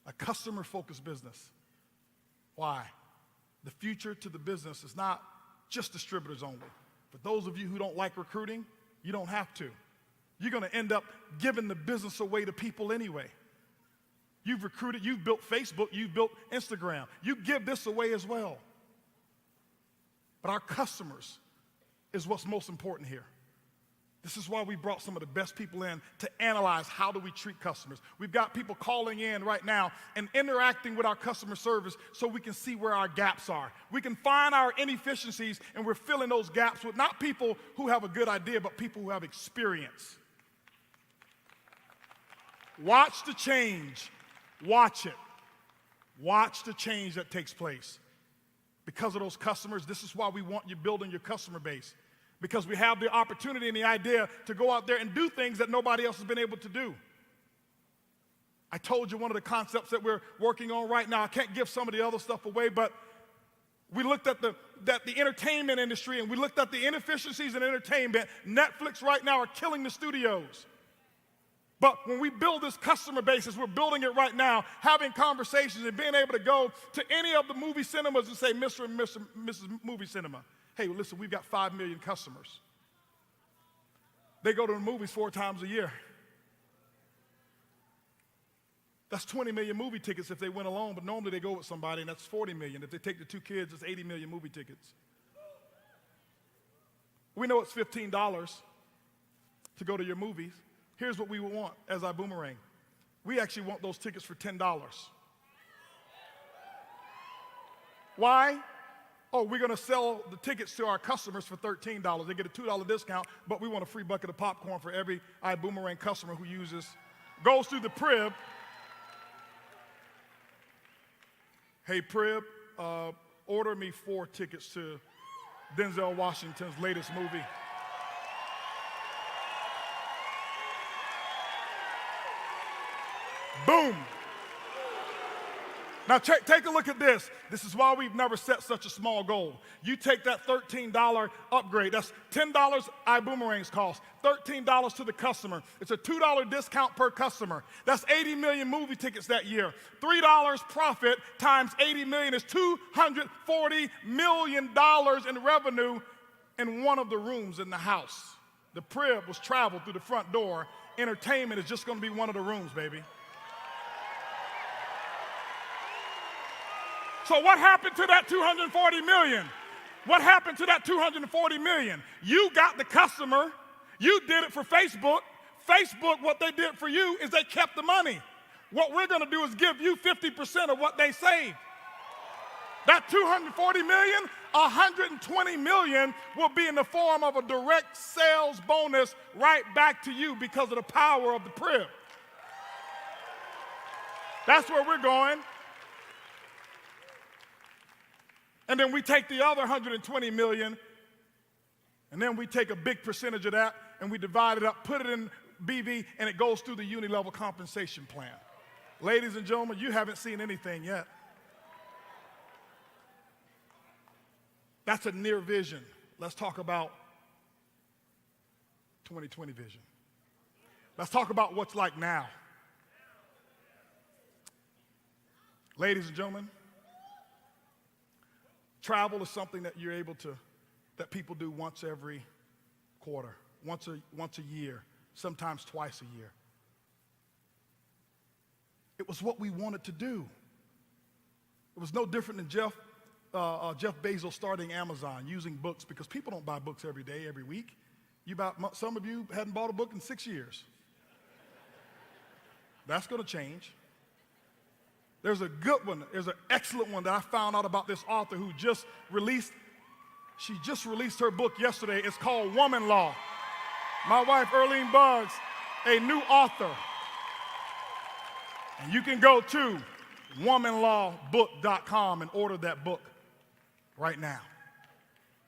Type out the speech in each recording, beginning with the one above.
A customer-focused business. Why? The future to the business is not just distributors only. For those of you who don't like recruiting, you don't have to. You're going to end up giving the business away to people anyway. You've recruited, you've built Facebook, you've built Instagram. You give this away as well. But our customers is what's most important here. This is why we brought some of the best people in to analyze how do we treat customers. We've got people calling in right now and interacting with our customer service so we can see where our gaps are. We can find our inefficiencies, and we're filling those gaps with not people who have a good idea, but people who have experience. Watch the change. Watch it. Watch the change that takes place. Because of those customers, this is why we want you building your customer base. Because we have the opportunity and the idea to go out there and do things that nobody else has been able to do. I told you one of the concepts that we're working on right now. I can't give some of the other stuff away, but we looked at the entertainment industry, and we looked at the inefficiencies in entertainment. Netflix right now are killing the studios. But when we build this customer base, as we're building it right now, having conversations and being able to go to any of the movie cinemas and say, Mr. and Mrs. Movie Cinema, hey, well, listen, we've got 5 million customers. They go to the movies 4 times a year. That's 20 million movie tickets if they went alone, but normally they go with somebody, and that's 40 million. If they take the 2 kids, it's 80 million movie tickets. We know it's $15 to go to your movies. Here's what we would want as iBüümerang. We actually want those tickets for $10. Why? Oh, we're going to sell the tickets to our customers for $13. They get a $2 discount, but we want a free bucket of popcorn for every iBüümerang customer who goes through the PRIB. Hey, PRIB, order me 4 tickets to Denzel Washington's latest movie. Boom. Now take a look at this. This is why we've never set such a small goal. You take that $13 upgrade. That's $10 iBoomerang's cost, $13 to the customer. It's a $2 discount per customer. That's 80 million movie tickets that year. $3 profit times 80 million is $240 million in revenue in one of the rooms in the house. The PRIB was traveled through the front door. Entertainment is just going to be one of the rooms, baby. So what happened to that $240 million? What happened to that $240 million? You got the customer. You did it for Facebook. Facebook, what they did for you is they kept the money. What we're going to do is give you 50% of what they saved. That $240 million, $120 million will be in the form of a direct sales bonus right back to you because of the power of the PRIB. That's where we're going. And then we take the other $120 million, and then we take a big percentage of that, and we divide it up, put it in BV, and it goes through the uni-level compensation plan. Ladies and gentlemen, you haven't seen anything yet. That's a near vision. Let's talk about 2020 vision. Let's talk about what's like now. Ladies and gentlemen, travel is something that that people do once every quarter, once a year, sometimes twice a year. It was what we wanted to do. It was no different than Jeff Bezos starting Amazon, using books, because people don't buy books every day, every week. Some of you hadn't bought a book in 6 years. That's going to change. There's a good one. There's an excellent one that I found out about this author who just released her book yesterday. It's called Woman Law. My wife, Earlene Buggs, a new author. And you can go to womanlawbook.com and order that book right now.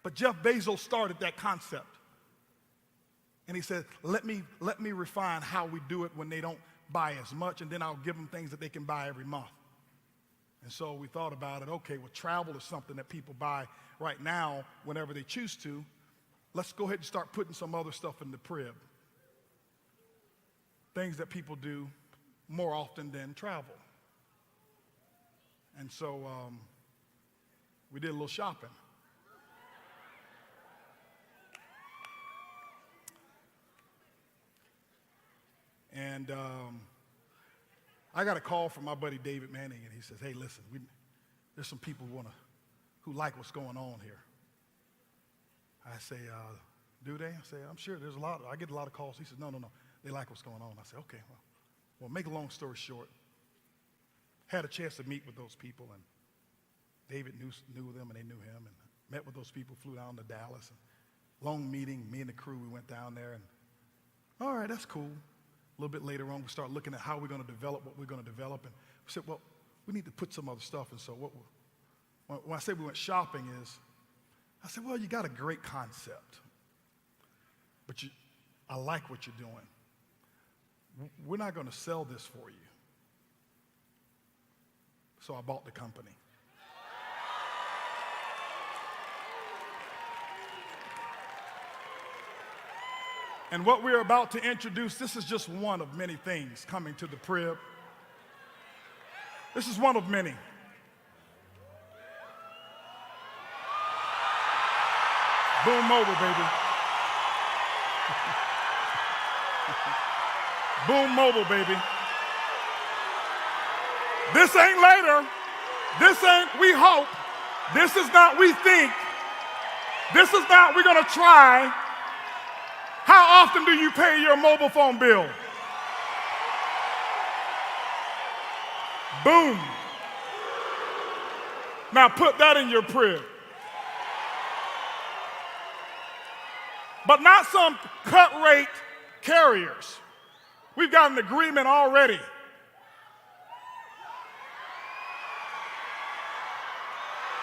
But Jeff Bezos started that concept. And he said, let me refine how we do it when they don't buy as much, and then I'll give them things that they can buy every month. And so we thought about it. Okay, well, travel is something that people buy right now whenever they choose to. Let's go ahead and start putting some other stuff in the PRIB. Things that people do more often than travel. And so we did a little shopping. And I got a call from my buddy David Manning, and he says, hey, listen, there's some people who like what's going on here. I say, do they? I say, I'm sure there's a lot. I get a lot of calls. He says, no, they like what's going on. I say, okay, well, make a long story short, had a chance to meet with those people, and David knew them, and they knew him, and met with those people, flew down to Dallas, and long meeting, me and the crew, we went down there, and all right, that's cool. A little bit later on, we start looking at how we're going to develop what we're going to develop, and we said, well, we need to put some other stuff, and so when I say we went shopping is, I said, well, you got a great concept, but I like what you're doing. We're not going to sell this for you. So I bought the company. And what we're about to introduce, this is just one of many things coming to the PRIB. This is one of many. Boom Mobile, baby. Boom Mobile, baby. This ain't later. This ain't we hope. This is not we think. This is not we're going to try. How often do you pay your mobile phone bill? Boom. Now put that in your PRIB. But not some cut rate carriers. We've got an agreement already.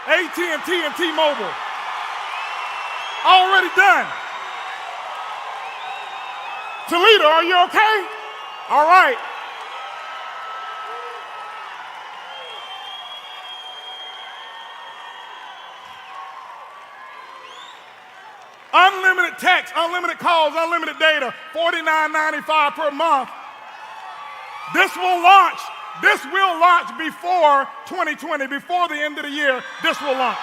AT&T and T-Mobile. Already done. Toledo, are you okay? All right. Unlimited text, unlimited calls, unlimited data, $49.95 per month. This will launch before 2020, before the end of the year. This will launch.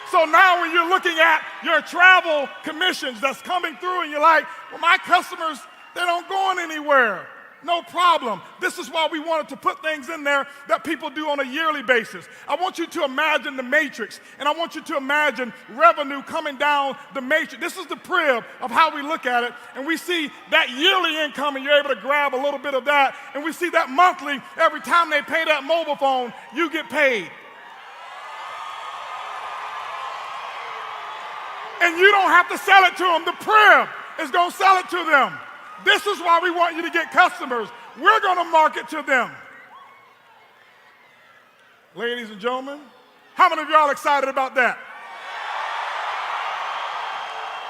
So now when you're looking at your travel commissions that's coming through and you're like, well, my customers, they don't go anywhere. No problem. This is why we wanted to put things in there that people do on a yearly basis. I want you to imagine the matrix, and I want you to imagine revenue coming down the matrix. This is the PRIB of how we look at it, and we see that yearly income, and you're able to grab a little bit of that, and we see that monthly, every time they pay that mobile phone, you get paid. And you don't have to sell it to them. The PRIB is going to sell it to them. This is why we want you to get customers. We're going to market to them. Ladies and gentlemen, how many of y'all excited about that?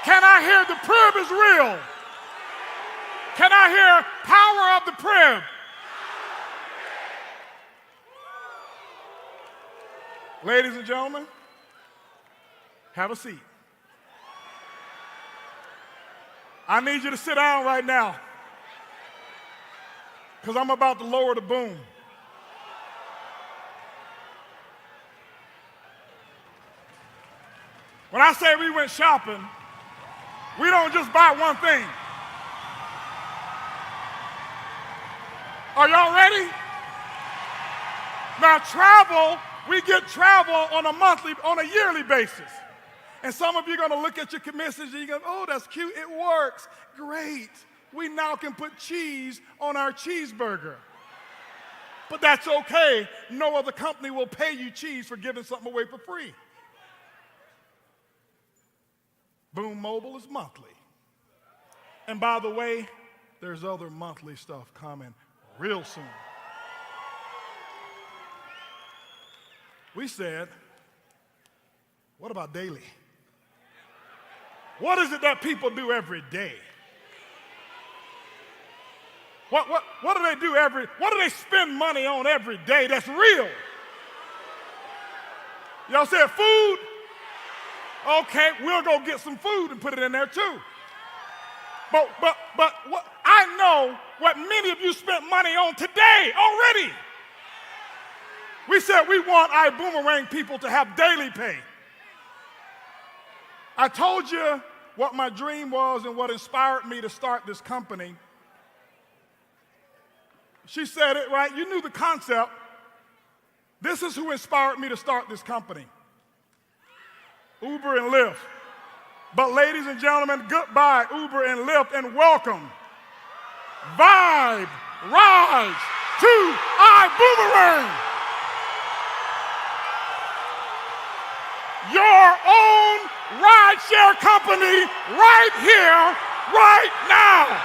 Can I hear the PRIB is real? Can I hear power of the PRIB? Ladies and gentlemen, have a seat. I need you to sit down right now because I'm about to lower the boom. When I say we went shopping, we don't just buy one thing. Are y'all ready? Now travel, we get travel on a yearly basis. And some of you are going to look at your commissions and you're going, oh, that's cute, it works. Great. We now can put cheese on our cheeseburger. But that's okay. No other company will pay you cheese for giving something away for free. Boom Mobile is monthly. And by the way, there's other monthly stuff coming real soon. We said, what about daily? What is it that people do every day? What do they do what do they spend money on every day that's real? Y'all said food? Okay, we'll go get some food and put it in there too. But what, I know what many of you spent money on today already. We said we want iBoomerang people to have daily pay. I told you what my dream was and what inspired me to start this company. She said it right. You knew the concept. This is who inspired me to start this company. Uber and Lyft. But ladies and gentlemen, goodbye Uber and Lyft, and welcome Vibe Rise to iBoomerang. Your own rideshare company right here, right now.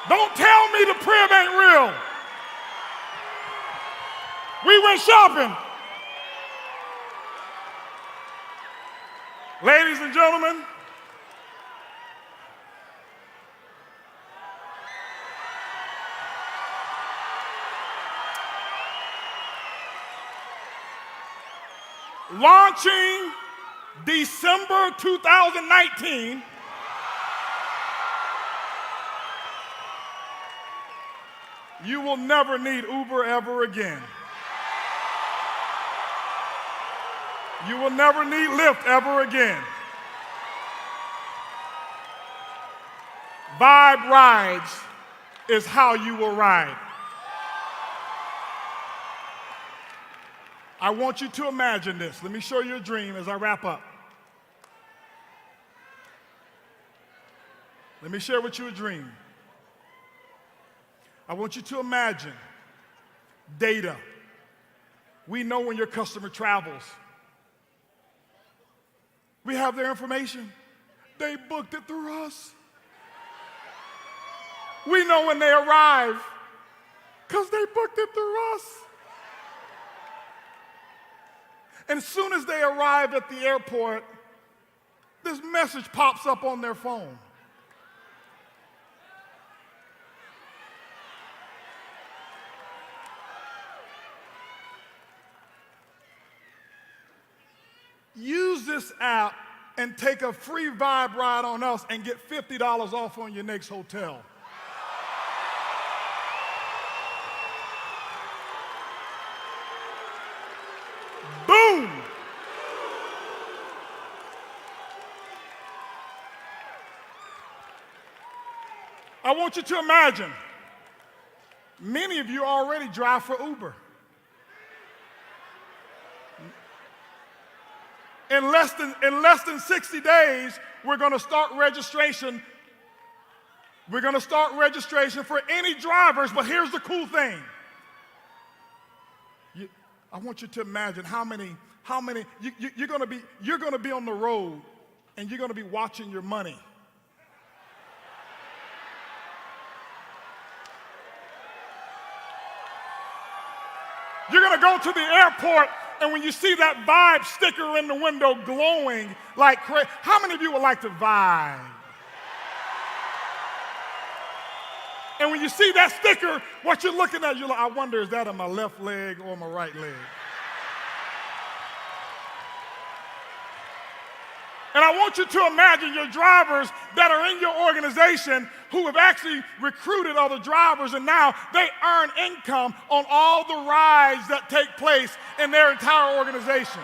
Don't tell me the PRIB ain't real. We went shopping. Ladies and gentlemen, launching December 2019, you will never need Uber ever again. You will never need Lyft ever again. Vibe Rides is how you will ride. I want you to imagine this. Let me show you a dream as I wrap up. Let me share with you a dream. I want you to imagine data. We know when your customer travels. We have their information. They booked it through us. We know when they arrive because they booked it through us. And as soon as they arrive at the airport, this message pops up on their phone. Use this app and take a free Vibe ride on us and get $50 off on your next hotel. Boom! I want you to imagine, many of you already drive for Uber. In less than 60 days, we're going to start registration. We're going to start registration for any drivers, but here's the cool thing. I want you to imagine how many you're going to be on the road and you're going to be watching your money. You're going to go to the airport, and when you see that Vibe sticker in the window glowing like crazy, how many of you would like to vibe? And when you see that sticker, what you're looking at, you're like, I wonder, is that on my left leg or my right leg? And I want you to imagine your drivers that are in your organization who have actually recruited other drivers, and now they earn income on all the rides that take place in their entire organization.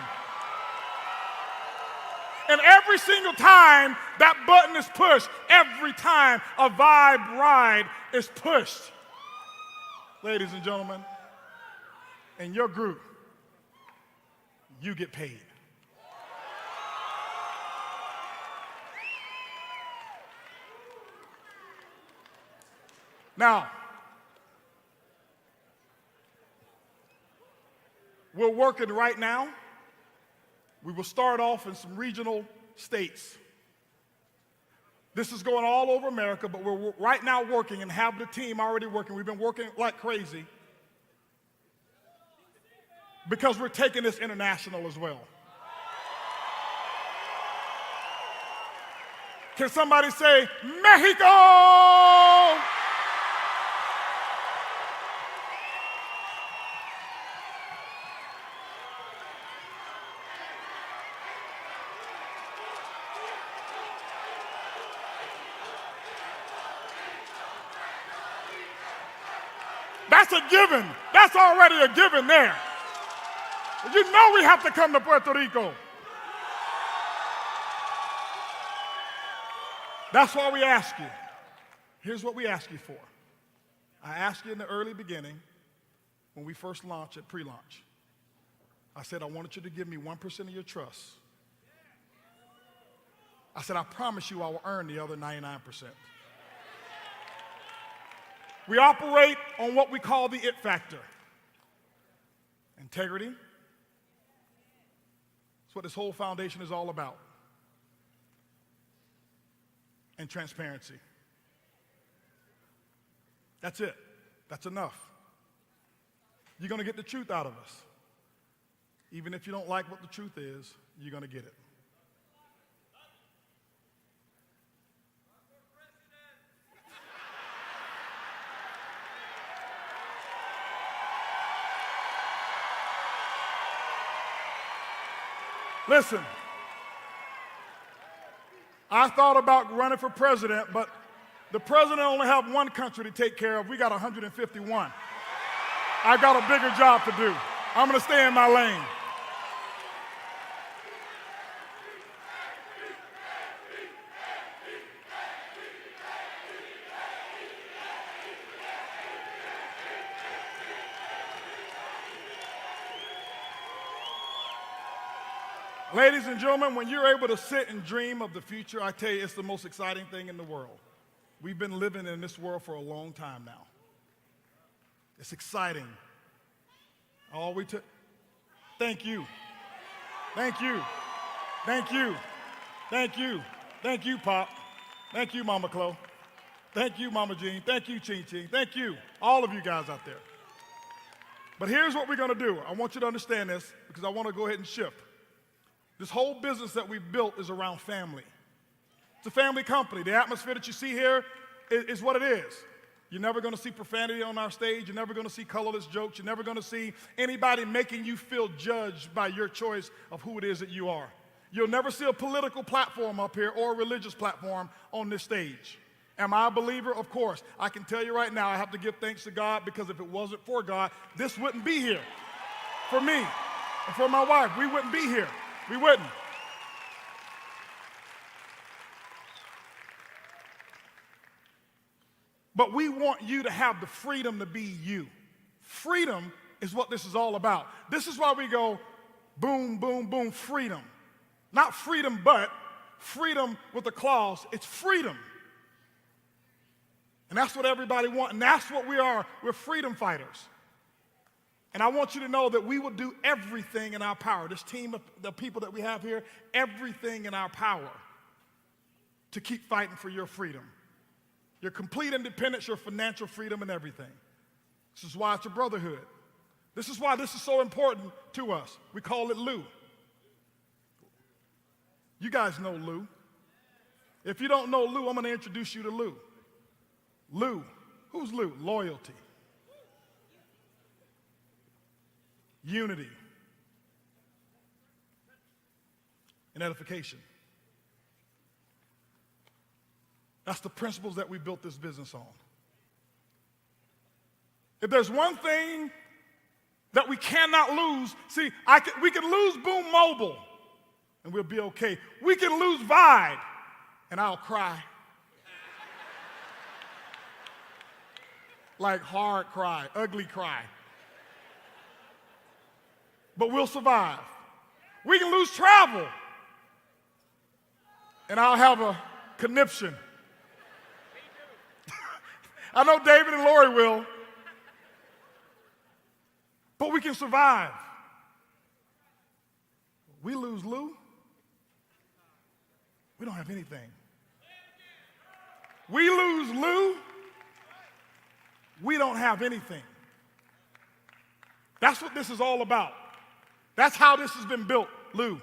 And every single time that button is pushed, every time a Vibe ride is pushed, ladies and gentlemen, in your group, you get paid. Now, we're working right now. We will start off in some regional states. This is going all over America, but we're right now working and have the team already working. We've been working like crazy because we're taking this international as well. Can somebody say, Mexico? That's a given. That's already a given there. You know we have to come to Puerto Rico. That's why we ask you. Here's what we ask you for. I asked you in the early beginning, when we first launched at pre-launch. I said, I wanted you to give me 1% of your trust. I said, I promise you I will earn the other 99%. We operate on what we call the it factor. Integrity. That's what this whole foundation is all about. And transparency. That's it. That's enough. You're going to get the truth out of us. Even if you don't like what the truth is, you're going to get it. Listen, I thought about running for president, but the president only have one country to take care of. We got 151. I've got a bigger job to do. I'm going to stay in my lane. Ladies and gentlemen, when you're able to sit and dream of the future, I tell you, it's the most exciting thing in the world. We've been living in this world for a long time now. It's exciting. Thank you. Thank you. Thank you. Thank you. Thank you, Pop. Thank you, Mama Chloe. Thank you, Mama Jean. Thank you, Ching Ching. Thank you, all of you guys out there. But here's what we're going to do. I want you to understand this because I want to go ahead and shift. This whole business that we've built is around family. It's a family company. The atmosphere that you see here is what it is. You're never going to see profanity on our stage. You're never going to see colorless jokes. You're never going to see anybody making you feel judged by your choice of who it is that you are. You'll never see a political platform up here or a religious platform on this stage. Am I a believer? Of course. I can tell you right now, I have to give thanks to God because if it wasn't for God, this wouldn't be here. For me and for my wife, we wouldn't be here. We wouldn't. But we want you to have the freedom to be you. Freedom is what this is all about. This is why we go boom, boom, boom, freedom. Not freedom, but freedom with a clause. It's freedom. And that's what everybody wants, and that's what we are. We're freedom fighters. And I want you to know that we will do everything in our power, this team of the people that we have here, everything in our power to keep fighting for your freedom. Your complete independence, your financial freedom, and everything. This is why it's a brotherhood. This is why this is so important to us. We call it Lou. You guys know Lou. If you don't know Lou, I'm going to introduce you to Lou. Lou. Who's Lou? Loyalty. Unity. And edification. That's the principles that we built this business on. If there's one thing that we cannot lose, see, we can lose Boom Mobile, and we'll be okay. We can lose Vibe, and I'll cry. Like hard cry, ugly cry. But we'll survive. We can lose travel, and I'll have a conniption. I know David and Lori will, but we can survive. We lose Lou, we don't have anything. We lose Lou, we don't have anything. That's what this is all about. That's how this has been built, Lou.